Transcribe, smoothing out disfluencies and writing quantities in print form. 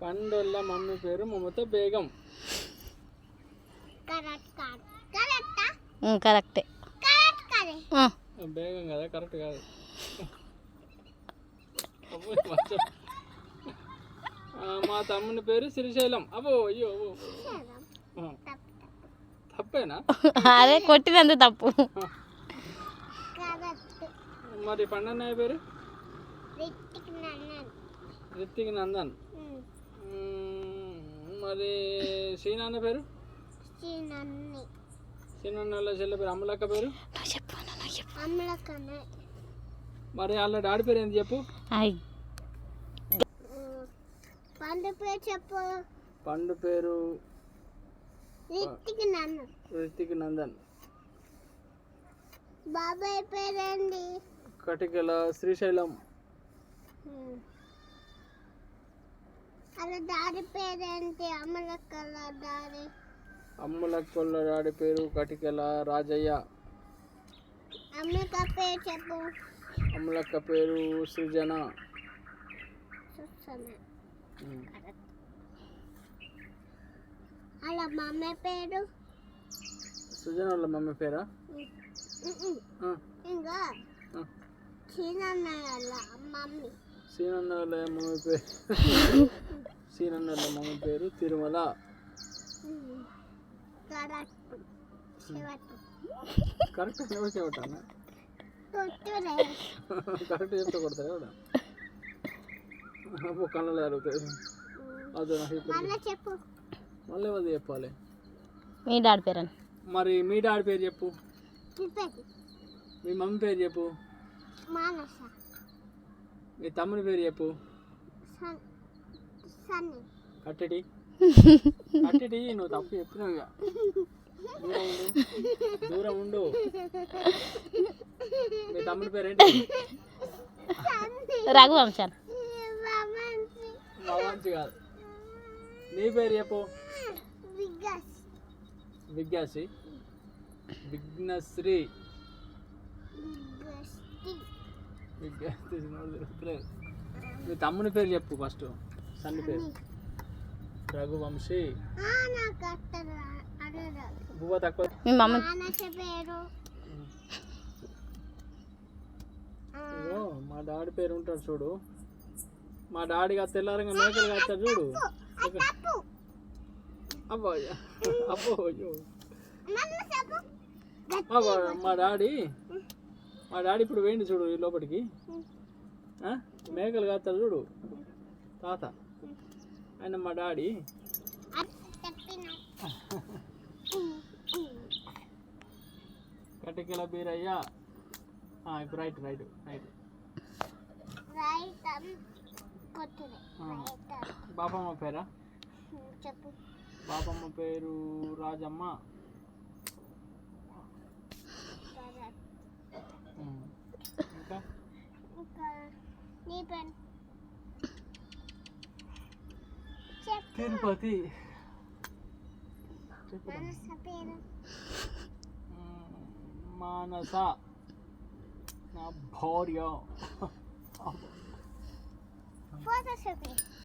పండోళ్ళ mummy పేరు మమత బేగం. కరెక్టే. బేగం కదా, కరెక్ట్ కాదు. మా తమ్ముని పేరు శ్రీశైలం. అబ్బో అయ్యో తప్పేనా? అదే కొట్టినందుకు తప్పు. మరి పండన్నయ్య పేరు రిత్తిక్ నందన్. మరి శ్రీనాన్న పేరు శ్రీనాన్న చెల్లె పేరు అమ్మలక్క పేరు. మరి వాళ్ళ డాడీ పేరు ఏంటి చెప్పు? పండు పేరు రిత్తిక్ నందన్. బాబాయ్ పేరేంటి? కటికల శ్రీశైలం. అలా డాడీ పేరేంటి? అమ్మలక్కల డాడీ. అమ్మలక్కల డాడీ పేరు కటికల రాజయ్య. అమ్మలక్క పేరు చెప్పు. అమ్మలక్క పేరు సృజన. అలా మమ్మీ పేరు సృజన వాళ్ళ మమ్మీ పేరా? ఇంకా సీనన్న వాళ్ళ మమ్మీ. సీనన్న వాళ్ళ మమ్మీ పేరు సీనన్న వాళ్ళ మమ్మీ పేరు తిరుమల. కరెక్ట్ చెబుతాను. కరెక్ట్ చెప్తే కొడతారు ఎవడ కళ్ళలో జరుగుతుంది. అదే చెప్పు. మళ్ళీ అది చెప్పాలి. మీ డాడీ పేరు అని. మరి మీ డాడీ పేరు చెప్పు. మీ మమ్మీ పేరు చెప్పు. మీ తమ్ముని పేరు చెప్పు. కట్టడి కట్టడి. నువ్వు తప్పు చెప్పినావు. ఇక దూరం ఉండు. మీ తమ్ముని పేరు ఏంటి? రఘువంశన్. మంచి కాదు. నీ పేరు చెప్పు. విజ్ఞాసి. విఘ్నశ్రీ. మీ తమ్ముని పేరు చెప్పు ఫస్ట్. సన్ని పేరు రఘువంశీ. బువ్వ తక్కువ. మీ మమ్మీ పేరు మా డాడీ పేరు ఉంటాడు చూడు. మా డాడీగా తెల్లారంగా మేకలు కాస్తాడు చూడు. అబ్బో అబ్బో అయ్యో. మా డాడీ ఇప్పుడు వేయండి చూడు ఈ లోపలికి. మేకలు కాస్తాడు చూడు తాత. ఆయన మా డాడీ. కటికల బీరయ్య. ఇప్పుడు రైట్ రైట్ రైట్. బాపమ్మ పేరా? చెప్పు. బాపమ్మ పేరు రాజమ్మ. ఇంకా తిరుపతి. మానస నా భార్య.